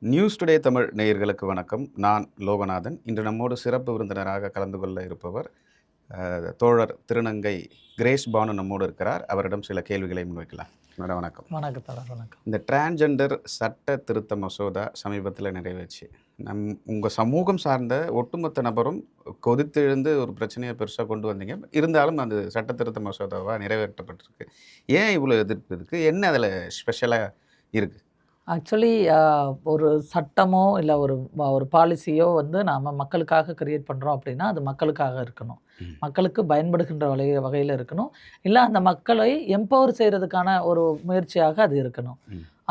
News today Tamil நேயர்களுக்கு வணக்கம். நான் லோகநாதன். இன்று நம்மோடு சிறப்பு விருந்தினராக கலந்து கொள்ள இருப்பவர் தோழர் திருநங்கை கிரேஸ் பானு நம்மோடு இருக்கிறார். அவரிடம் சில கேள்விகளை முன்வைக்கலாம். மேடம் வணக்கம். வணக்கம். இந்த டிரான்ஜெண்டர் சட்ட திருத்த மசோதா சமீபத்தில் நிறைவேச்சு. உங்கள் சமூகம் சார்ந்த ஒட்டுமொத்த நபரும் கொதித்தெழுந்து ஒரு பிரச்சனையை பெருசாக கொண்டு வந்தீங்க. இருந்தாலும் அந்த சட்ட திருத்த மசோதாவாக நிறைவேற்றப்பட்டிருக்கு. ஏன் இவ்வளோ எதிர்ப்பு இருக்குது? என்ன அதில் ஸ்பெஷலாக இருக்குது? ஆக்சுவலி ஒரு சட்டமோ இல்லை ஒரு பாலிசியோ வந்து நாம் மக்களுக்காக கிரியேட் பண்ணுறோம் அப்படின்னா அது மக்களுக்காக இருக்கணும், மக்களுக்கு பயன்படுகின்ற வகையில் இருக்கணும், இல்லை அந்த மக்களை எம்பவர் செய்கிறதுக்கான ஒரு முயற்சியாக அது இருக்கணும்.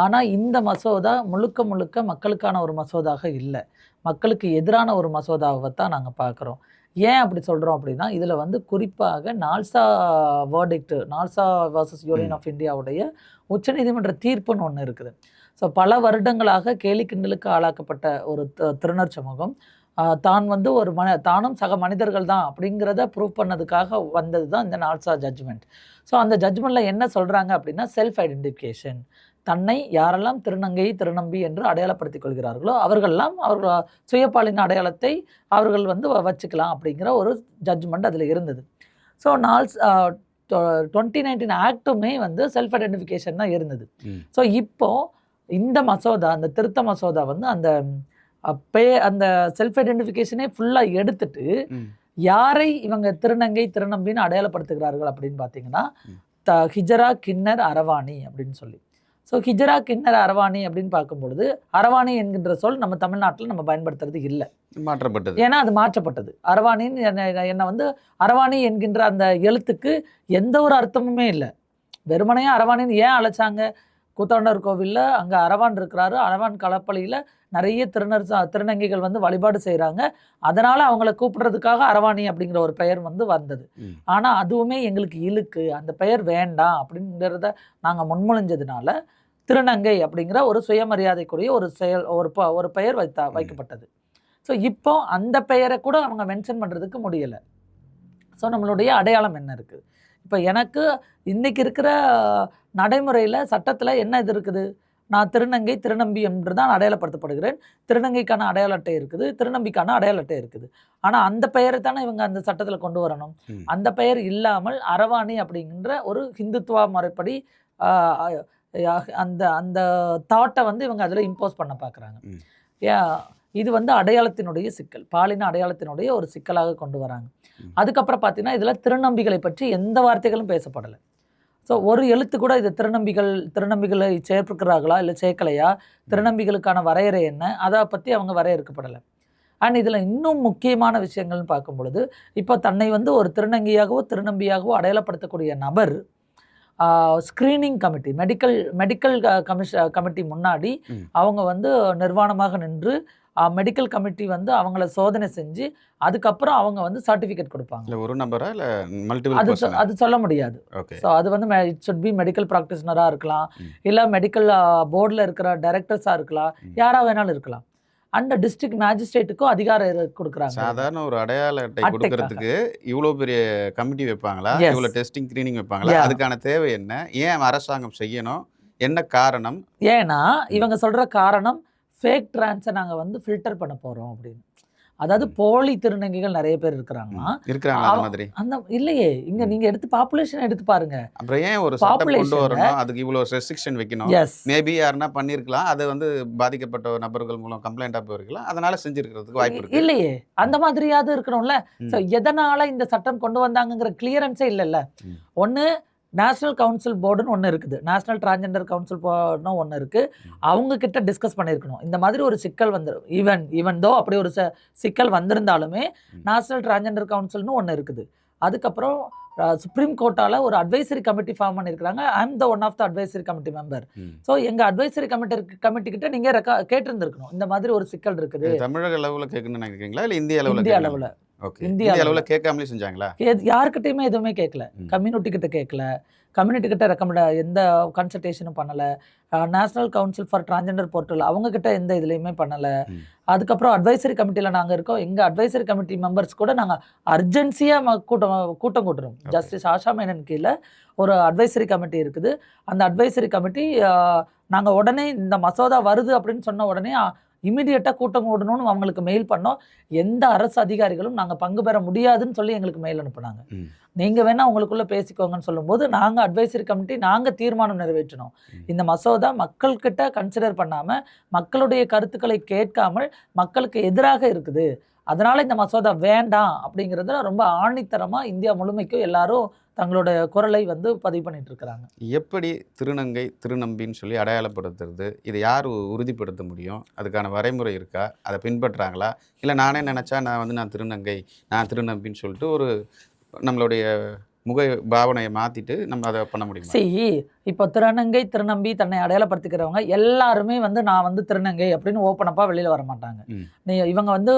ஆனால் இந்த மசோதா முழுக்க முழுக்க மக்களுக்கான ஒரு மசோதாக இல்லை, மக்களுக்கு எதிரான ஒரு மசோதாவை தான் நாங்கள் பார்க்குறோம். ஏன் அப்படி சொல்கிறோம் அப்படின்னா, இதில் வந்து குறிப்பாக நால்சா வேர்டிக்ட், நால்சா வர்சஸ் யூனியன் ஆஃப் இந்தியாவுடைய உச்சநீதிமன்ற தீர்ப்புன்னு ஒன்று இருக்குது. ஸோ பல வருடங்களாக கேலி கிண்டலுக்கு ஆளாக்கப்பட்ட ஒரு திருநர் சமூகம் தான் வந்து தானும் சக மனிதர்கள் தான் அப்படிங்கிறத ப்ரூவ் பண்ணதுக்காக வந்தது தான் இந்த நால்சா ஜட்ஜ்மெண்ட். ஸோ அந்த ஜட்ஜ்மெண்ட்டில் என்ன சொல்கிறாங்க அப்படின்னா, செல்ஃப் ஐடென்டிஃபிகேஷன், தன்னை யாரெல்லாம் திருநங்கை திருநம்பி என்று அடையாளப்படுத்திக் கொள்கிறார்களோ அவர்கள் சுயபாலின அடையாளத்தை அவர்கள் வந்து வச்சுக்கலாம் அப்படிங்கிற ஒரு ஜட்ஜ்மெண்ட் அதில் இருந்தது. ஸோ 2019 ஆக்டுமே வந்து செல்ஃப் ஐடென்டிஃபிகேஷன் தான் இருந்தது. ஸோ இப்போது இந்த மசோதா, அந்த திருத்த மசோதா வந்து அந்த செல்ஃப் ஐடென்டிஃபிகேஷனே ஃபுல்லாக எடுத்துட்டு யாரை இவங்க திருநங்கை திருநம்பின்னு அடையாளப்படுத்துகிறார்கள் அப்படின்னு பார்த்தீங்கன்னா, ஹிஜரா கிண்ணர் அரவாணி அப்படின்னு சொல்லி. ஸோ ஹிஜரா கிண்ணர் அரவாணி அப்படின்னு பார்க்கும்பொழுது, அரவாணி என்கின்ற சொல் நம்ம தமிழ்நாட்டில் நம்ம பயன்படுத்துறது இல்லை, மாற்றப்பட்டது. ஏன்னா அது மாற்றப்பட்டது. அரவாணின்னு என்னை வந்து அரவாணி என்கின்ற அந்த எழுத்துக்கு எந்த ஒரு அர்த்தமுமே இல்லை. வெறுமனையாக அரவாணின்னு ஏன் அழைச்சாங்க? கூத்தாண்டவர் கோவிலில் அங்கே அரவான் இருக்கிறாரு, அரவான் களப்பலியில் நிறைய திருநங்கைகள் வந்து வழிபாடு செய்கிறாங்க, அதனால் அவங்கள கூப்பிடுறதுக்காக அரவாணி அப்படிங்கிற ஒரு பெயர் வந்து வந்தது. ஆனால் அதுவுமே எங்களுக்கு இழுக்கு, அந்த பெயர் வேண்டாம் அப்படிங்கிறத நாங்கள் முன்மொழிஞ்சதுனால திருநங்கை அப்படிங்கிற ஒரு சுயமரியாதைக்குரிய ஒரு பெயர் வைக்கப்பட்டது. ஸோ இப்போ அந்த பெயரை கூட அவங்க மென்ஷன் பண்ணுறதுக்கு முடியலை. ஸோ நம்மளுடைய அடையாளம் என்ன இருக்குது? இப்போ எனக்கு இன்றைக்கி இருக்கிற நடைமுறையில் சட்டத்தில் என்ன இது இருக்குது? நான் திருநங்கை திருநம்பி என்று தான் அடையாளப்படுத்தப்படுகிறேன். திருநங்கைக்கான அடையாள அட்டை இருக்குது, திருநம்பிக்கான அடையாள அட்டை இருக்குது. ஆனால் அந்த பெயரை தானே இவங்க அந்த சட்டத்தில் கொண்டு வரணும். அந்த பெயர் இல்லாமல் அரவாணி அப்படிங்கிற ஒரு ஹிந்துத்துவா முறைப்படி அந்த அந்த தாட்டை வந்து இவங்க அதில் இம்போஸ் பண்ண பார்க்குறாங்க. இது வந்து அடையாளத்தினுடைய சிக்கல், பாலின அடையாளத்தினுடைய ஒரு சிக்கலாக கொண்டு வராங்க. அதுக்கப்புறம் பார்த்தீங்கன்னா, இதில் திருநம்பிகளை பற்றி எந்த வார்த்தைகளும் பேசப்படலை. ஸோ ஒரு எழுத்து கூட இது திருநம்பிகளை சேர்க்கிறார்களா இல்லை சேர்க்கலையா, திருநம்பிகளுக்கான வரையறை என்ன, அதை பற்றி அவங்க வரையறுக்கப்படலை. அண்ட் இதில் இன்னும் முக்கியமான விஷயங்கள்னு பார்க்கும் பொழுது, இப்போ தன்னை வந்து ஒரு திருநங்கையாகவோ திருநம்பியாகவோ அடையாளப்படுத்தக்கூடிய நபர் ஸ்க்ரீனிங் கமிட்டி, மெடிக்கல் கமிட்டி முன்னாடி அவங்க வந்து நிர்வாணமாக நின்று மெடிக்கல் கமிட்டி வந்து அவங்கள சோதனை செஞ்சு அதுக்கப்புறம் அவங்க வந்து சர்டிஃபிகேட் கொடுப்பாங்க. ஒரு நபரா இல்லை மல்டிபிள் அது சொல்ல முடியாது. ஸோ அது வந்து இட் ஷுட் பி மெடிக்கல் ப்ராக்டிஷனராக இருக்கலாம், இல்லை மெடிக்கல் போர்டில் இருக்கிற டைரக்டர்ஸாக இருக்கலாம், யாராக வேணாலும் இருக்கலாம். அந்த டிஸ்ட்ரிக்ட் மேஜிஸ்ட்ரேட்டுக்கும் அதிகாரம் கொடுக்குறாங்க. சாதாரண ஒரு அடையாள அட்டை கொடுக்கறதுக்கு இவ்வளோ பெரிய கமிட்டி வைப்பாங்களா? இவ்வளோ டெஸ்டிங் ஸ்க்ரீனிங் வைப்பாங்களா? அதுக்கான தேவை என்ன? ஏன் அரசாங்கம் செய்யணும்? என்ன காரணம்? ஏன்னா இவங்க சொல்கிற காரணம், ஃபேக் ட்ரான்ஸை நாங்கள் வந்து ஃபில்டர் பண்ண போகிறோம் அப்படின்னு. அதாவது போலி திருநங்கைகள் நிறைய பேர் இருக்கிறாங்க அந்த இல்லையே. இங்க நீங்க எடுத்து பாப்புலேஷன் எடுத்து பாருங்க. அப்புறம் ஏன் ஒரு சட்டம் கொண்டு வரணும், அதுக்கு இவ்வளவு ரெஸ்ட்ரிக்ஷன் வைக்கணும்? மேபி யாருன்னா பண்ணிருக்கலாம், அது வந்து பாதிக்கப்பட்ட நபர்கள் மூலம் கம்ப்ளைண்டா போயிருக்கலாம், அதனால செஞ்சிருக்கிறதுக்கு வாய்ப்பு இருக்கு. இல்லையே, அந்த மாதிரியாவது இருக்கணும்ல. ஸோ எதனால இந்த சட்டம் கொண்டு வந்தாங்கிற கிளியரன்ஸே இல்லைல்ல. ஒன்று நேஷ்னல் கவுன்சில் போர்டுன்னு ஒன்று இருக்குது, நேஷ்னல் டிரான்ஜெண்டர் கவுன்சில் போர்டுன்னு ஒன்று இருக்குது. அவங்க கிட்ட டிஸ்கஸ் பண்ணியிருக்கணும் இந்த மாதிரி ஒரு சிக்கல் வந்துடும். ஈவன் தோ அப்படி ஒரு சிக்கல் வந்திருந்தாலுமே நேஷ்னல் டிரான்ஜெண்டர் கவுன்சில்னு ஒன்று இருக்குது. அதுக்கப்புறம் சுப்ரீம் கோர்ட்டால் ஒரு அட்வைசரி கமிட்டி ஃபார்ம் பண்ணியிருக்கிறாங்க. I am the one of the advisory committee member. So எங்கள் அட்வைசரி கமிட்டி கிட்ட நீங்கள் கேட்டிருந்துருக்கணும், இந்த மாதிரி ஒரு சிக்கல் இருக்குது. தமிழக அளவில் கேட்கணும்னு நினைக்கிறீங்களா இல்லை இந்திய அளவில்? ஓகே. இந்திய இந்திய அளவுல. அளவுல கேட்காமலே செஞ்சாங்களா? யார்கிட்டயுமே எதுவுமே கேட்கல. ம். கம்யூனிட்டி கிட்ட கேட்கல. கம்யூனிட்டி கிட்ட எந்த கன்சல்டேஷனும் பண்ணல. National council for transgender portal அவங்க கிட்ட எந்த இதுலயுமே பண்ணல. ம். அதுக்கப்புறம் அட்வைசரி கமிட்டில நாங்க இருக்கோம். எங்க அட்வைசரி கமிட்டி மெம்பர்ஸ் கூட நாங்க அர்ஜென்சியா கூட்டம் கூட்டுறோம். ஓகே. ஜஸ்டிஸ் ஆஷா மேனன் கீழ ஒரு அட்வைசரி கமிட்டி இருக்குது. அந்த அட்வைசரி கமிட்டி நாங்க உடனே இந்த மசோதா வருது அப்படின்னு சொன்ன உடனே இமிடியேட்டா கூட்டம் கூடணும்னு அவங்களுக்கு மெயில் பண்ணோம். எந்த அரசு அதிகாரிகளும் நாங்க பங்கு பெற முடியாதுன்னு சொல்லி எங்களுக்கு மெயில் அனுப்புனாங்க. ம். நீங்க வேணா உங்களுக்குள்ள பேசிக்கோங்கன்னு சொல்லும்போது, நாங்க அட்வைசரி கமிட்டி நாங்க தீர்மானம் நிறைவேற்றினோம். ம். இந்த மசோதா மக்கள் கிட்ட கன்சிடர் பண்ணாம, மக்களுடைய கருத்துக்களை கேட்காமல் மக்களுக்கு எதிராக இருக்குது. அதனால இந்த மசோதா வேண்டாம் அப்படிங்கிறதுல ரொம்ப ஆணித்தரமா இந்தியா முழுமைக்கும் எல்லாரும் தங்களோட குரலை வந்து பதிவு பண்ணிட்டு இருக்கிறாங்க. எப்படி திருநங்கை, திருநம்பின்னு சொல்லி அடையாளப்படுத்துறது? இத யார் உறுதிப்படுத்த முடியும்? அதுக்கான வரைமுறை இருக்கா? அத பின்பற்றாங்களா? இல்ல நானே நெனச்சா நான் திருநங்கை, நான் திருநம்பின்னு சொல்லிட்டு ஒரு நம்மளுடைய முக பாவனைய மாத்திட்டு நம்ம அத பண்ண முடியுமா? இப்போ திருநங்கை, திருநம்பி தன்னை அடையாளப்படுத்திக்கிறவங்க எல்லாருமே வந்து நான் வந்து திருநங்கை அப்படின்னு ஓப்பன் அப்பா வெளியில வர மாட்டாங்க. ம். இவங்க வந்து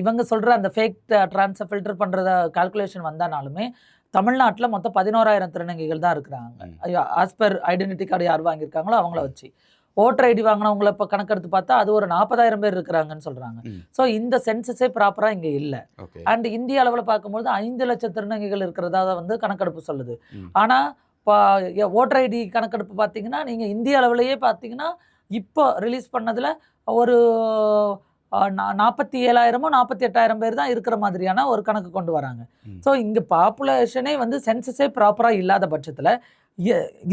இவங்க சொல்ற அந்த ஃபேக் ட்ரான்ஸை ஃபில்டர் பண்றத கால்குலேஷன் வந்தானாலுமே தமிழ்நாட்டுல மொத்தம் 11,000 திருநங்கைகள் தான் இருக்கிறாங்க. ம். ஆஸ் பர் ஐடென்டிட்டி கார்டு யார் வாங்கியிருக்காங்களோ அவங்கள வச்சு. ஓட்டர் ஐடி வாங்கினவங்கள இப்போ கணக்கெடுத்து பார்த்தா அது ஒரு 40,000 பேர் இருக்கிறாங்க சொல்றாங்க. ம். ஸோ இந்த சென்சஸே ப்ராப்பரா இங்க இல்ல. ஓகே. அண்ட் இந்திய அளவுல பார்க்கும்போது 5 லட்சம் திருநங்கைகள் இருக்கிறதா வந்து கணக்கெடுப்பு சொல்லுது. ம். ஆனா ஓட்டர் ஐடி கணக்கெடுப்பு பார்த்தீங்கன்னா நீங்க இந்திய அளவுலயே பார்த்தீங்கன்னா இப்போ ரிலீஸ் பண்ணதுல ஒரு 47,000 48,000 பேர் தான் இருக்கிற மாதிரியான ஒரு கணக்கு கொண்டு வராங்க. ம். ஸோ இங்க பாப்புலேஷனே வந்து சென்சஸே ப்ராப்பரா இல்லாத பட்சத்துல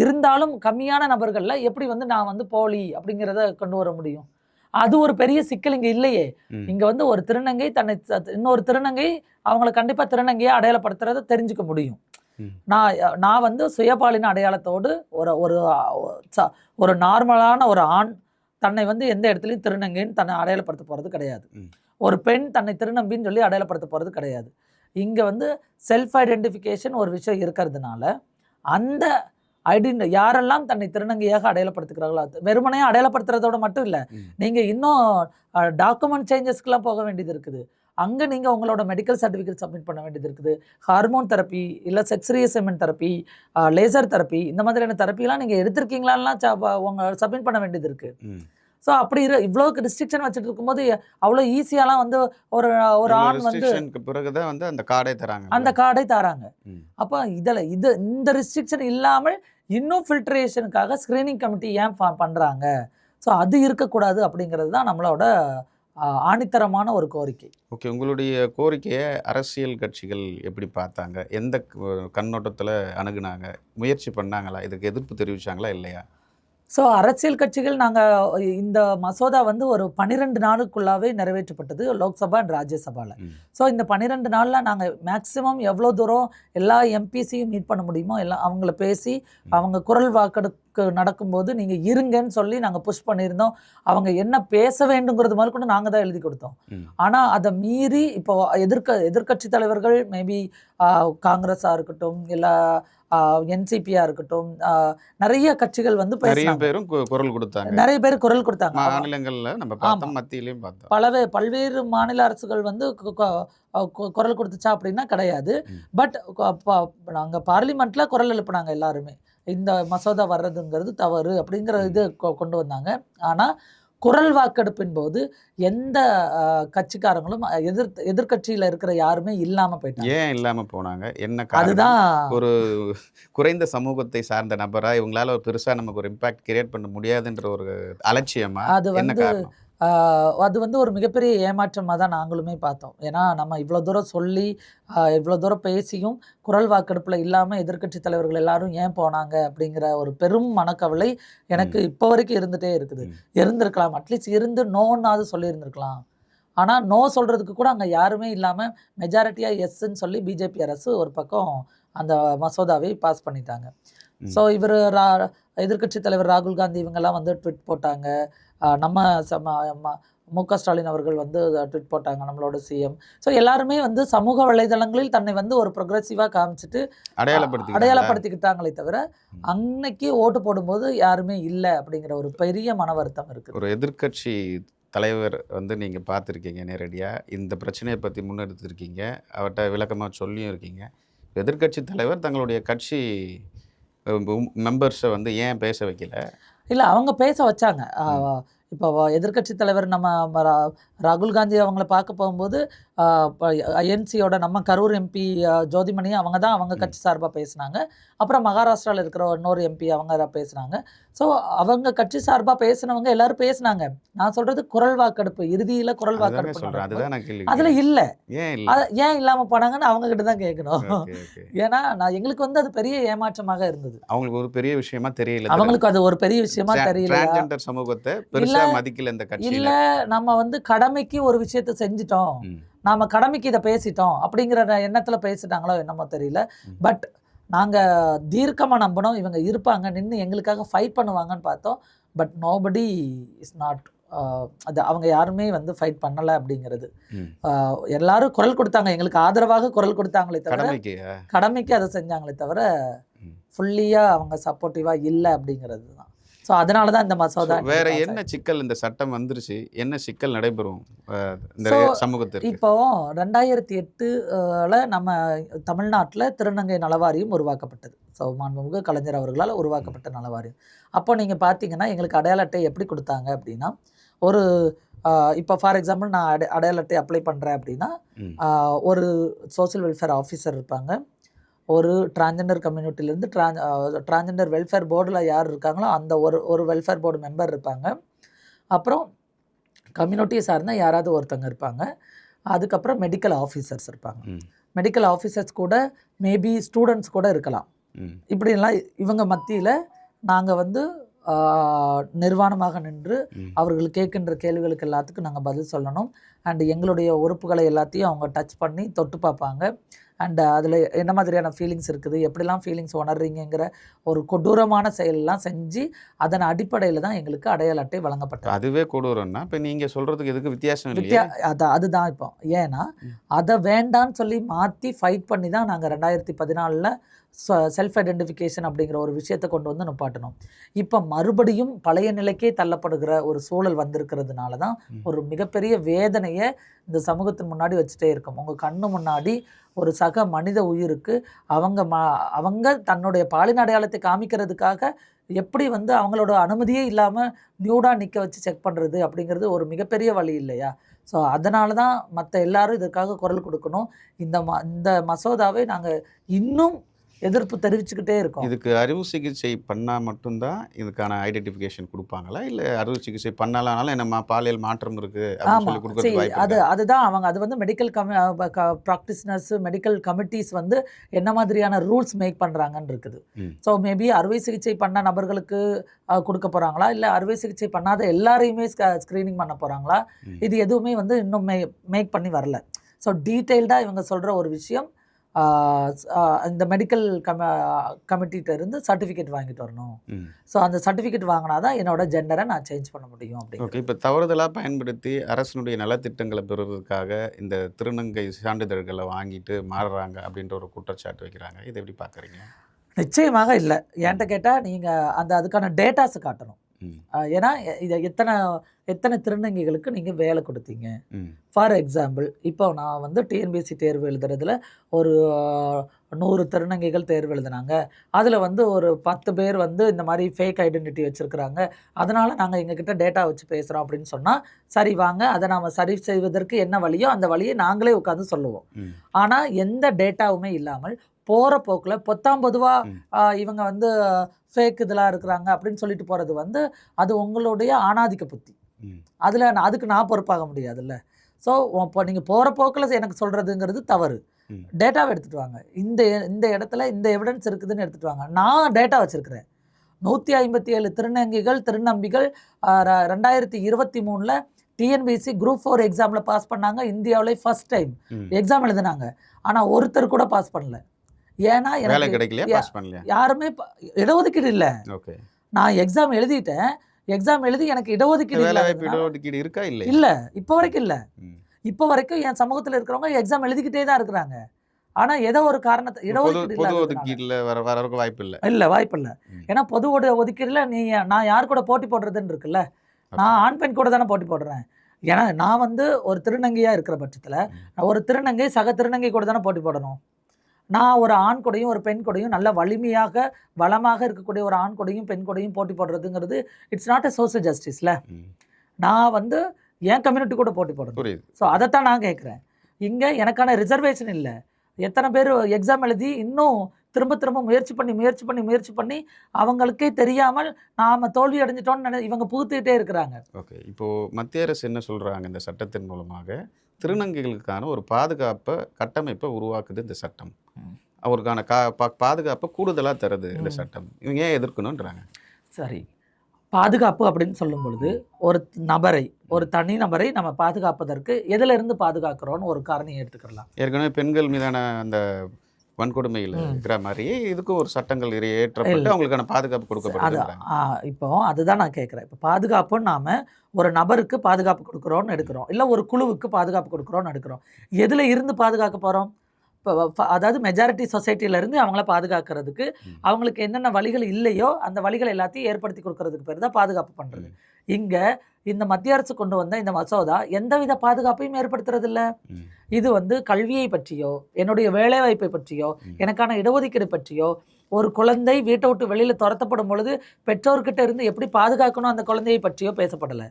இருந்தாலும் கம்மியான நபர்கள்ல எப்படி வந்து நான் வந்து போலி அப்படிங்கிறத கொண்டு வர முடியும்? அது ஒரு பெரிய சிக்கல் இங்க இல்லையே. ம். இங்க வந்து ஒரு திருநங்கை தன்னை இன்னொரு திருநங்கை அவங்கள கண்டிப்பா திருநங்கையா அடையாளப்படுத்துறத தெரிஞ்சுக்க முடியும். ம். நான் வந்து சுயபாலின அடையாளத்தோடு ஒரு ஒரு ஒரு நார்மலான ஒரு ஆண் தன்னை வந்து எந்த இடத்துலையும் திருநங்கைன்னு தன்னை அடையாளப்படுத்த போறது கிடையாது. ம். ஒரு பெண் தன்னை திருநம்பின்னு சொல்லி அடையாளப்படுத்த போறது கிடையாது. இங்க வந்து செல்ஃப் ஐடென்டிஃபிகேஷன் ஒரு விஷயம் இருக்கிறதுனால அந்த யாரெல்லாம் தன்னை திருநங்கையாக அடையாளப்படுத்துகிறார்களோ வெறுமனையா அடையாளப்படுத்துறதோட மட்டும் இல்ல. ம். நீங்க இன்னும் டாக்குமெண்ட் சேஞ்சஸ்க்குலாம் போக வேண்டியது இருக்குது. அங்க நீங்க உங்களோட மெடிக்கல் சர்டிஃபிகேட் சப்மிட் பண்ண வேண்டியது இருக்குது. ஹார்மோன் தெரப்பி, இல்ல செக்ஸ் ரீஅசைன்மென்ட் தெரப்பி, லேசர் தெரப்பி இந்த மாதிரியான தெரப்பிலாம் நீங்க எடுத்திருக்கீங்களான்லாம் உங்க சப்மிட் பண்ண வேண்டியது இருக்கு. ம். ஸோ அப்படி இவ்வளோ ரெஸ்ட்ரிக்ஷன் வச்சுட்டு இருக்கும்போது அவ்வளோ ஈஸியாலாம் வந்து ஒரு ஒரு இவ்வளோ ஆண் வந்து ரெஸ்ட்ரிக்ஷனுக்கு பிறகு தான் வந்து அந்த கார்டே தராங்க. அந்த கார்டை தராங்க. ம். அப்போ இந்த ரெஸ்ட்ரிக்ஷன் இல்லாமல் இன்னும் ஃபில்ட்ரேஷனுக்காக ஸ்கிரீனிங் கமிட்டி ஏன் பண்றாங்க? ஸோ அது இருக்கக்கூடாது அப்படிங்கிறது தான் நம்மளோட ஆணித்தரமான ஒரு கோரிக்கை. ஓகே. உங்களுடைய கோரிக்கைய அரசியல் கட்சிகள் எப்படி பார்த்தாங்க? எந்த கண்ணோட்டத்துல அணுகுனாங்க? முயற்சி பண்ணாங்களா? இதுக்கு எதிர்ப்பு தெரிவிச்சாங்களா? இல்லையா? ஸோ அரசியல் கட்சிகள் இந்த மசோதா வந்து ஒரு 12 நாளுக்குள்ளாவே நிறைவேற்றப்பட்டது லோக்சபா அண்ட் ராஜ்யசபால. ம். ஸோ இந்த 12 நாள்ல நாங்க மேக்ஸிமம் எவ்வளோ தூரம் எல்லா எம்பிசியும் மீட் பண்ண முடியுமோ எல்லாம் அவங்கள பேசி அவங்க குரல் வாக்கெடுப்பு நடக்கும்போது நீங்க இருங்கன்னு சொல்லி நாங்க புஷ் பண்ணியிருந்தோம். அவங்க என்ன பேச வேண்டுங்கிறது முதல் கொண்டு நாங்க தான் எழுதி கொடுத்தோம். ம். ஆனா அதை மீறி இப்போ எதிர்க்கட்சி தலைவர்கள் மேபி காங்கிரஸா இருக்கட்டும் இல்ல என்சிபியா இருக்கட்டும் நிறைய கட்சிகள் வந்து நிறைய பேசினாங்க. பேரும் குரல் கொடுத்தாங்க. நிறைய பேர் குரல் கொடுத்தாங்க. மாநிலங்கள்ல நம்ம பார்த்தோம், மத்தியிலயும் பார்த்தோம். பல்வேறு மாநில அரசுகள் வந்து குரல் கொடுத்துச்சா அப்படின்னா கிடையாது. ம். பட் நாங்க பார்லிமெண்ட்ல குரல் எழுப்புனாங்க எல்லாருமே. இந்த மசோதா வர்றதுங்கிறது தவறு அப்படிங்கிற இது கொண்டு வந்தாங்க. ஆனா குரல் வாக்கெடுப்பின் போது எந்த கட்சிக்காரங்களும் எதிர்க்கட்சியில இருக்கிற யாருமே இல்லாம போயிட்டாங்க. ஏன் இல்லாம போனாங்க? என்ன காரணம்? அதுதான் ஒரு குறைந்த சமூகத்தை சார்ந்த நபரா இவங்களால பெருசா நமக்கு ஒரு இம்பாக்ட் கிரியேட் பண்ண முடியாதுன்ற ஒரு அலட்சியமா? அது என்ன வந்து காரணம்? அது வந்து ஒரு மிகப்பெரிய ஏமாற்றமா தான் நாங்களுமே பார்த்தோம். ஏன்னா நம்ம இவ்வளோ தூரம் சொல்லி இவ்வளோ தூரம் பேசியும் குரல் வாக்கெடுப்புல இல்லாம எதிர்க்கட்சி தலைவர்கள் எல்லாரும் ஏன் போனாங்க அப்படிங்கிற ஒரு பெரும் மனக்கவலை எனக்கு இப்போ வரைக்கும் இருந்துட்டே இருக்குது. ம். இருந்திருக்கலாம், அட்லீஸ்ட் இருந்து நோன்னாவது சொல்லியிருந்திருக்கலாம். ஆனா நோ சொல்றதுக்கு கூட அங்க யாருமே இல்லாம மெஜாரிட்டியா எஸ்ன்னு சொல்லி பிஜேபி அரசு ஒரு பக்கம் அந்த மசோதாவை பாஸ் பண்ணிட்டாங்க. ம். ஸோ இவர் எதிர்க்கட்சி தலைவர் ராகுல் காந்தி இவங்கெல்லாம் வந்து ட்வீட் போட்டாங்க. நம்ம மு.க. ஸ்டாலின் அவர்கள் வந்து ட்வீட் போட்டாங்க, நம்மளோட சிஎம். ஸோ எல்லாருமே வந்து சமூக வலைதளங்களில் தன்னை வந்து ஒரு ப்ரொக்ரெசிவாக காமிச்சிட்டு அடையாளப்படுத்திக்கிட்டாங்களே தவிர அன்னைக்கு ஓட்டு போடும்போது யாருமே இல்லை அப்படிங்கிற ஒரு பெரிய மன வருத்தம் இருக்குது. ஒரு எதிர்க்கட்சி தலைவர் வந்து நீங்க பார்த்துருக்கீங்க நேரடியா. இந்த பிரச்சனைய பத்தி முன்னெடுத்திருக்கீங்க. அவர்ட்ட விளக்கமா சொல்லியும் இருக்கீங்க. எதிர்க்கட்சி தலைவர் தங்களுடைய கட்சி மெம்பர்ஸ வந்து ஏன் பேச வைக்கல? இல்ல அவங்க பேச வச்சாங்க. ம். இப்போ எதிர்க்கட்சி தலைவர் நம்ம ராகுல் காந்தி அவங்கள பார்க்க போகும்போது, இப்ப ஐஎன்சியோட நம்ம கரூர் எம்பி ஜோதிமணி அவங்க தான் அவங்க ம். கட்சி சார்பா பேசுனாங்க. அப்புறம் மகாராஷ்டிரால இருக்கிற இன்னொரு எம்பி அவங்க பேசுனாங்க. ஸோ அவங்க கட்சி சார்பா பேசுனவங்க எல்லாரும் பேசுனாங்க. நான் சொல்றது குரல் வாக்கெடுப்பு. இறுதியில குரல் அதுதாங்க வாக்கெடுப்பு சொல்றேன். நடக்கும்போது அதுதான் நான் கேள்வி அதுல கேட்கிறேன். இல்ல. ஏன் இல்ல? ஏன் இல்லாம போனாங்கன்னு அவங்க கிட்ட தான் கேட்கணும். Okay, okay. ஏன்னா எங்களுக்கு வந்து அது பெரிய ஏமாற்றமாக இருந்தது. அவங்களுக்கு ஒரு பெரிய விஷயமா தெரியல. அவங்களுக்கு அது ஒரு பெரிய விஷயமா தெரியலையா? டிரான்ஸ்ஜெண்டர் சமூகத்த இல்ல பெருசா மதிக்கல இந்த இல்ல கட்சியில. நம்ம வந்து கடமைக்கு ஒரு விஷயத்த செஞ்சுட்டோம். ம். நாம கடமைக்கு இத பேசிட்டோம். அப்படிங்கிற எண்ணத்துல பேசிட்டாங்களோ என்னமோ தெரியல. ம். பட் நாங்க தீர்க்கமா நம்பினோம். இவங்க இருப்பாங்க. நின்னு எங்களுக்காக ஃபைட் பண்ணுவாங்கன்னு பார்த்தோம். பட் நோபடி இஸ் நாட் அது அவங்க யாருமே வந்து ஃபைட் பண்ணல அப்படிங்கிறது. ம். எல்லாரும் குரல் கொடுத்தாங்க. எங்களுக்கு ஆதரவாக குரல் கொடுத்தாங்களே தவிர, கடமைக்கு. கடமைக்கு அத செஞ்சாங்களே தவிர, ம். ஃபுல்லியா அவங்க சப்போர்ட்டிவா இல்ல அப்படிங்கிறது தான். ஸோ அதனால தான் இந்த மசோதா வேற பாஸ் என்ன ஆச்சு. சிக்கல் இந்த சட்டம் வந்துருச்சு? என்ன சிக்கல் நடைபெறும் இந்த ஸோ சமூகத்திற்கு? இப்போ 2008 நம்ம தமிழ்நாட்டுல திருநங்கை நலவாரியம் உருவாக்கப்பட்டது. ஸோ மாண்புமிகு கலைஞர் அவர்களால் ம். உருவாக்கப்பட்ட நலவாரியம். அப்போ நீங்க பார்த்தீங்கன்னா, எங்களுக்கு அடையாள அட்டை எப்படி குடுத்தாங்க அப்படின்னா, ஒரு இப்போ ஃபார் எக்ஸாம்பிள் நான் அடையாள அட்டை அப்ளை பண்றேன் அப்படின்னா, ம். ஒரு சோசியல் வெல்ஃபேர் ஆஃபீசர் இருப்பாங்க. ஒரு டிரான்ஸ்ஜெண்டர் கம்யூனிட்டிலேருந்து டிரான்ஸ்ஜெண்டர் வெல்ஃபேர் போர்டுல யார் இருக்காங்களோ அந்த ஒரு வெல்ஃபேர் போர்டு மெம்பர் இருப்பாங்க. அப்புறம் கம்யூனிட்டியை சார்ந்த யாராவது ஒருத்தங்க இருப்பாங்க. அதுக்கப்புறம் மெடிக்கல் ஆஃபீஸர்ஸ் இருப்பாங்க. ம். மெடிக்கல் ஆஃபீஸர்ஸ் கூட மேபி ஸ்டூடெண்ட்ஸ் கூட இருக்கலாம். ம். இப்படியெல்லாம் இவங்க மத்தியில நாங்க வந்து நிர்வாணமாக நின்று ம். அவர்கள் கேட்கின்ற கேள்விகளுக்கு எல்லாத்துக்கும் நாங்க பதில் சொல்லணும். அண்ட் எங்களுடைய உறுப்புகளை எல்லாத்தையும் அவங்க டச் பண்ணி தொட்டு பார்ப்பாங்க. அண்ட் அதில் என்ன மாதிரியான ஃபீலிங்ஸ் இருக்குது, எப்படிலாம் ஃபீலிங்ஸ் உணர்றீங்கங்கிற ஒரு கொடூரமான செயலெல்லாம் செஞ்சு அதன் அடிப்படையில் தான் எங்களுக்கு அடையாள அட்டை வழங்கப்பட்டது. அதுவே கொடூரம்னா, இப்ப நீங்க சொல்றதுக்கு எதுக்கு வித்தியாசம் இல்லையே? அதுதான் இப்போ. ஏன்னா ம். அதை வேண்டான்னு சொல்லி மாற்றி ஃபைட் பண்ணி தான் நாங்கள் 2014 செல்ஃப் ஐடென்டிஃபிகேஷன் அப்படிங்கிற ஒரு விஷயத்தை கொண்டு வந்து நிப்பாட்டணும். இப்போ மறுபடியும் பழைய நிலைக்கே தள்ளப்படுகிற ஒரு சூழல் வந்திருக்கிறதுனால தான் ம். ஒரு மிகப்பெரிய வேதனையை இந்த சமூகத்தின் முன்னாடி வச்சுட்டே இருக்கோம். உங்கள் கண்ணு முன்னாடி ஒரு சக மனித உயிருக்கு அவங்க தன்னுடைய பாலின அடையாளத்தை காமிக்கிறதுக்காக எப்படி வந்து அவங்களோட அனுமதியே இல்லாமல் நியூடாக நிற்க வச்சு செக் பண்ணுறது அப்படிங்கிறது ஒரு மிகப்பெரிய வழி இல்லையா? ஸோ அதனால தான் மற்ற எல்லாரும் இதற்காக குரல் கொடுக்கணும். இந்த மசோதாவை நாங்கள் இன்னும் எதிர்ப்பு தெரிவிச்சுக்கிட்டே இருக்கோம். இதுக்கு அறுவை சிகிச்சை பண்ணா மட்டும்தான் இதுக்கான ஐடென்டிஃபிகேஷன் குடுப்பாங்களா? இல்ல அறுவை சிகிச்சை பண்ணலனாலும் என்னம்மா பாலியல் மாற்றம் இருக்கு அப்படின்னு ஆமா. சொல்லி குடுக்கறதுக்கு வாய்ப்பு அது இருக்கா? அதுதான் அது வந்து மெடிக்கல் ப்ராக்டிஷனர்ஸ், மெடிக்கல் கமிட்டீஸ் வந்து என்ன மாதிரியான ரூல்ஸ் மேக் பண்றாங்கன்னு இருக்குது. ம். ஸோ மேபி அறுவை சிகிச்சை பண்ண நபர்களுக்கு குடுக்க போறாங்களா? இல்ல அறுவை சிகிச்சை பண்ணாத எல்லாரையுமே ஸ்கிரீனிங் பண்ண போறாங்களா? ம். இது எதுவுமே வந்து இன்னும் மேக் பண்ணி வரல. ஸோ டீட்டெயில்டா இவங்க சொல்ற ஒரு விஷயம், இந்த மெடிக்கல் கமிட்டிகிட்ட இருந்து சர்டிஃபிகேட் வாங்கிட்டு வரணும். ம். ஸோ அந்த சர்டிஃபிகேட் வாங்கினா தான் என்னோட ஜெண்டரை நான் சேஞ்ச் பண்ண முடியும் ஓகே. அப்படிங்கிறது. இப்ப தவறுதலா பயன்படுத்தி அரசினுடைய நலத்திட்டங்கள பெறுவதற்காக இந்த திருநங்கை சான்றிதழ்கள வாங்கிட்டு மாறுறாங்க அப்படின்ற ஒரு குற்றச்சாட்டு வைக்கிறாங்க. இத எப்படி பார்க்குறீங்க? நிச்சயமாக இல்ல. என்ட்ட கேட்டா நீங்க அதுக்கான டேட்டாஸ காட்டணும். ம். ஏன்னா இத எத்தனை திருநங்கைகளுக்கு நீங்க வேலை கொடுத்தீங்க? ம். ஃபார் எக்ஸாம்பிள் இப்போ நான் வந்து டிஎன்பிஎஸ்சி தேர்வு எழுதுறதுல ஒரு 100 திருநங்கைகள் தேர்வு எழுதுனாங்க. அதில் வந்து ஒரு 10 பேர் வந்து இந்த மாதிரி ஃபேக் ஐடென்டிட்டி வச்சுருக்குறாங்க. அதனால் நாங்கள் எங்ககிட்ட டேட்டா வச்சு பேசுகிறோம் அப்படின்னு சொன்னால், சரி வாங்க அதை நாம் சரி செய்வதற்கு என்ன வழியோ அந்த வழியை நாங்களே உட்காந்து சொல்லுவோம். ம். ஆனால் எந்த டேட்டாவுமே இல்லாமல் போகிற போக்கில் பொத்தாம் பொதுவாக ம். இவங்க வந்து ஃபேக் இதெல்லாம் இருக்கிறாங்க அப்படின்னு சொல்லிட்டு போகிறது வந்து அது உங்களுடைய ஆணாதிக்க புத்தி. ம். அதுக்கு நான் பொறுப்பாக முடியாதுல்ல. ஸோ இப்போ நீங்கள் போகிற போக்கில் எனக்கு சொல்கிறதுங்கிறது தவறு. ம். டேட்டாவை எடுத்துகிட்டு வாங்க. இந்த இடத்துல இந்த எவிடன்ஸ் இருக்குதுன்னு எடுத்துகிட்டு வாங்க. நான் டேட்டா வச்சுருக்கிறேன். 157 திருநங்கைகள் திருநம்பிகள் 2023 டிஎன்பிஎஸ்சி குரூப் 4 எக்ஸாமில் பாஸ் பண்ணாங்க. இந்தியாவிலே ஃபர்ஸ்ட் டைம் ம். எக்ஸாம் எழுதுனாங்க. ஆனால் ஒருத்தர் கூட பாஸ் பண்ணல. ஏன்னா வேலை எனக்கு கிடைக்கலையா? பாஸ் பண்ணலையா? யாருமே இடஒதுக்கீடு இல்லை. ஓகே. நான் எக்ஸாம் எழுதிட்டேன். எக்ஸாம் எழுதி எனக்கு இடஒதுக்கீடு வேலை வாய்ப்பு இல்லாததுனால இடஒதுக்கீடு இருக்கா இல்லையா? இல்லை. இப்போ வரைக்கும் இல்லை. ம். இப்போ வரைக்கும் என் சமூகத்தில் இருக்கிறவங்க எக்ஸாம் எழுதிக்கிட்டே தான் இருக்கிறாங்க. ஆனால் ஏதோ ஒரு காரணத்தை பொது இடஒதுக்கீடு பொது இல்லாததுனால ஒதுக்கீடுல வரதுக்கு வாய்ப்பு இல்ல. இல்லை, வாய்ப்பு இல்லை. ம். ஏன்னா பொது ஒதுக்கீடுல நான் யார் கூட போட்டி போடுறதுன்னு இருக்குல்ல. நான் ஆண் பெண் கூட தானே போட்டி போடுறேன். ஏன்னா நான் வந்து ஒரு திருநங்கையா இருக்கிற பட்சத்தில் ஒரு திருநங்கை சக திருநங்கை கூட தானே போட்டி போடணும். நான் ஒரு ஆண் கூடயும் ஒரு பெண் கூடயும் நல்ல வலிமையாக வளமாக இருக்கக்கூடிய ஒரு ஆண் கூடயும் பெண் கூடயும் போட்டி போடுறதுங்கிறது இட்ஸ் நாட் அ சோசியல் ஜஸ்டிஸ்ல. நான் வந்து என் கம்யூனிட்டி கூட போட்டி போடணும். புரியுது. ஸோ அதைத்தான் நான் கேட்குறேன். இங்கே எனக்கான ரிசர்வேஷன் இல்லை. எத்தனை பேர் எக்ஸாம் எழுதி இன்னும் திரும்ப திரும்ப முயற்சி பண்ணி அவங்களுக்கே தெரியாமல் நாம் தோல்வி அடைஞ்சிட்டோன்னு இவங்க புகுத்திக்கிட்டே இருக்கிறாங்க. ஓகே, இப்போது மத்திய அரசு என்ன சொல்கிறாங்க, இந்த சட்டத்தின் மூலமாக திருநங்கைகளுக்கான ஒரு கட்டமைப்பை உருவாக்குது இந்த சட்டம். அவருக்கான பாதுகாப்பை கூடுதலாக தருது இந்த சட்டம். இவங்க ஏன் எதிர்க்கணுன்றாங்க? சரி, பாதுகாப்பு அப்படின்னு சொல்லும் பொழுது ஒரு நபரை, ஒரு தனி நபரை நம்ம பாதுகாப்பதற்கு எதிலிருந்து பாதுகாக்கிறோன்னு ஒரு காரணியை எடுத்துக்கலாம். ஏற்கனவே பெண்கள் மீதான அந்த வன்கொடுமையில் இருக்கிற மாதிரியே இதுக்கும் ஒரு சட்டங்கள் ஏற்றப்பட்டு அவங்களுக்கான பாதுகாப்பு கொடுக்கப்படுது. இப்போ அதுதான் நான் கேட்குறேன். இப்போ பாதுகாப்புன்னு நாம் ஒரு நபருக்கு பாதுகாப்பு கொடுக்குறோன்னு எடுக்கிறோம், இல்லை ஒரு குழுவுக்கு பாதுகாப்பு கொடுக்குறோன்னு எடுக்கிறோம். எதில் இருந்து பாதுகாக்க போகிறோம்? இப்போ அதாவது மெஜாரிட்டி சொசைட்டியிலேருந்து அவங்கள பாதுகாக்கிறதுக்கு அவங்களுக்கு என்னென்ன வழிகள் இல்லையோ அந்த வழிகள் எல்லாத்தையும் ஏற்படுத்தி கொடுக்கறதுக்கு பேர் தான் பாதுகாப்பு பண்ணுறது. இங்கே இந்த மத்திய அரசு கொண்டு வந்த இந்த மசோதா எந்தவித பாதுகாப்பையும் ஏற்படுத்துறதில்ல. இது வந்து கல்வியை பற்றியோ, என்னுடைய வேலைவாய்ப்பை பற்றியோ, எனக்கான இடஒதுக்கீடு பற்றியோ, ஒரு குழந்தை வீட்டை விட்டு வெளியில் துரத்தப்படும் பொழுது பெற்றோர்கிட்ட இருந்து எப்படி பாதுகாக்கணும் அந்த குழந்தையை பற்றியோ பேசப்படலை.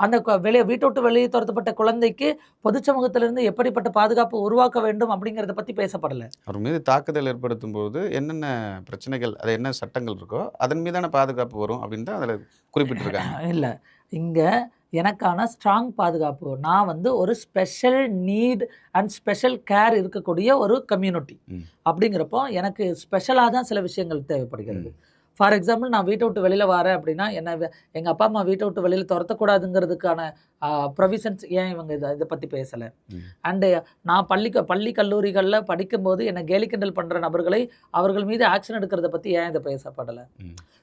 அந்த வீட்டை விட்டு வெளியே துரத்தப்பட்ட குழந்தைக்கு பொது சமூகத்திலிருந்து எப்படிப்பட்ட பாதுகாப்பு உருவாக்க வேண்டும் அப்படிங்கிறத பற்றி பேசப்படலை. அவர் மீது தாக்குதல் ஏற்படுத்தும் போது என்னென்ன பிரச்சனைகள், அது என்ன சட்டங்கள் இருக்கோ அதன் மீதான பாதுகாப்பு வரும் அப்படின்னு தான் அதில் குறிப்பிட்டிருக்காங்க. இல்லை, இங்கே எனக்கான ஸ்ட்ராங் பாதுகாப்பு, நான் வந்து ஒரு special need and special care இருக்கக்கூடிய ஒரு கம்யூனிட்டி அப்படிங்கிறப்போ எனக்கு ஸ்பெஷலாக தான் சில விஷயங்கள் தேவைப்படுகிறது. ஃபார் எக்ஸாம்பிள், நான் வீட்டை விட்டு வெளியில் வரேன் அப்படின்னா எங்கள் அப்பா அம்மா வீட்டை விட்டு வெளியில் துரத்தக்கூடாதுங்கிறதுக்கான ப்ரொவிஷன்ஸ் ஏன் இவங்க இதை பற்றி பேசலை? அண்டு நான் பள்ளி கல்லூரிகளில் படிக்கும்போது என்னை கேலி கிண்டல் பண்ணுற நபர்களை அவர்கள் மீது ஆக்ஷன் எடுக்கிறத பற்றி ஏன் இதை பேசப்படலை?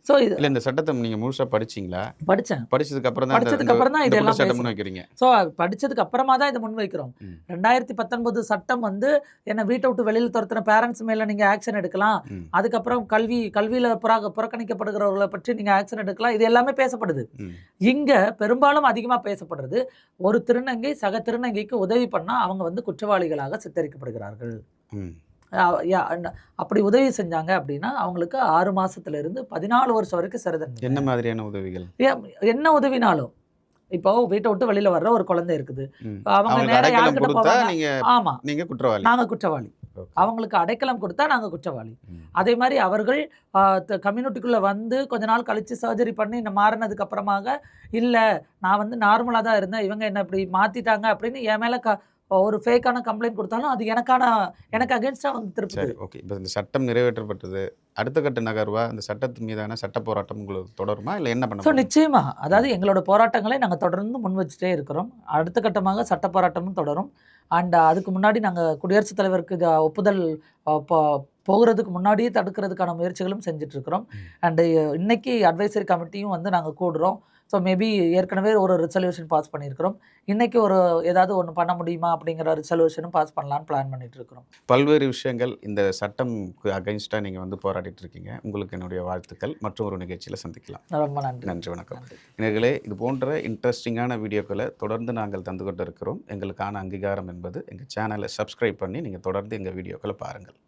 ஸோ இது இந்த சட்டத்தை நீங்கள் முழுசாக படிச்சிங்களா? படித்தேன். படிச்சதுக்கு அப்புறம் தான் இதெல்லாம் சட்டம் வைக்கிறீங்க. ஸோ படித்ததுக்கு அப்புறமா தான் இதை முன்வைக்கிறோம். 2019 சட்டம் வந்து என்னை வீட்டை விட்டு வெளியில் துரத்துன பேரண்ட்ஸ் மேலே நீங்கள் ஆக்ஷன் எடுக்கலாம். அதுக்கப்புறம் கல்வியில் புறக்கணிக்கப்படுகிறவர்களை பற்றி நீங்கள் ஆக்ஷன் எடுக்கலாம். இது எல்லாமே பேசப்படுது. இங்கே பெரும்பாலும் அதிகமாக பேசப்படுறது ஒரு திருநங்கை சக திருநங்கைக்கு உதவி பண்ணால் அவங்க வந்து குற்றவாளிகளாக சித்தரிக்கப்படுகிறார்கள். அப்படி உதவி செஞ்சாங்க அப்படின்னா அவங்களுக்கு 6 மாசத்திலிருந்து 14 வருஷம் வரைக்கும் சிறை தண்டனை. என்ன மாதிரியான உதவிகள்? என்ன உதவினாலும், இப்போ வீட்டை விட்டு வெளியில வர்ற ஒரு குழந்தை இருக்குது, அவங்க நேரா யார்கிட்ட போவாங்க? ஆமா, நீங்க குற்றவாளி, நாங்க குற்றவாளி. அவங்களுக்கு அடைக்கலம் கொடுத்தா நாங்க குற்றவாளி. அதே மாதிரி அவர்கள் கம்யூனிட்டிக்குள்ள வந்து கொஞ்ச நாள் கழிச்சு சர்ஜரி பண்ணி மாறினதுக்கு அப்புறமாக இல்லை நான் வந்து நார்மலாக தான் இருந்தேன், இவங்க என்ன இப்படி மாத்திட்டாங்க அப்படின்னு என் மேல ஒரு ஃபேக்கான கம்ப்ளைண்ட் கொடுத்தாலும் அது எனக்கு அகேன்ஸ்டாக வந்து திருப்பி. சரி, ஓகே. இப்போ இந்த சட்டம் நிறைவேற்றப்பட்டது, அடுத்த கட்ட நகர்வா இந்த சட்டத்து மீதான சட்ட போராட்டம் உங்களுக்கு தொடருமா, இல்லை என்ன பண்ண? ஸோ நிச்சயமா, அதாவது எங்களோட போராட்டங்களை நாங்கள் தொடர்ந்து முன் வச்சுட்டே இருக்கிறோம். அடுத்த கட்டமாக சட்ட போராட்டமும் தொடரும். அண்ட் அதுக்கு முன்னாடி நாங்கள் குடியரசுத் தலைவருக்கு இது ஒப்புதல் போகிறதுக்கு முன்னாடியே தடுக்கிறதுக்கான முயற்சிகளும் செஞ்சிட்ருக்கிறோம். அண்டு இன்னைக்கு அட்வைசரி கமிட்டியும் வந்து நாங்கள் கூடுறோம். ஸோ மேபி ஏற்கனவே ஒரு ரிசல்யூஷன் பாஸ் பண்ணியிருக்கிறோம். இன்றைக்கி ஏதாவது ஒன்று பண்ண முடியுமா அப்படிங்கிற ரிசல்யூஷனும் பாஸ் பண்ணலான்னு பிளான் பண்ணிட்டு இருக்கிறோம். பல்வேறு விஷயங்கள் இந்த சட்டம்க்கு அகைன்ஸ்டாக நீங்கள் வந்து போராடிட்டு இருக்கீங்க. உங்களுக்கு என்னுடைய வாழ்த்துக்கள். மற்றும் ஒரு நிகழ்ச்சியில் சந்திக்கலாம். ரொம்ப நன்றி. நன்றி, வணக்கம். இவர்களே, இது போன்ற இன்ட்ரெஸ்டிங்கான வீடியோக்களை தொடர்ந்து நாங்கள் தந்து கொண்டு இருக்கிறோம். எங்களுக்கான அங்கீகாரம் என்பது எங்கள் சேனலை சப்ஸ்கிரைப் பண்ணி நீங்கள் தொடர்ந்து எங்கள் வீடியோக்களை பாருங்கள்.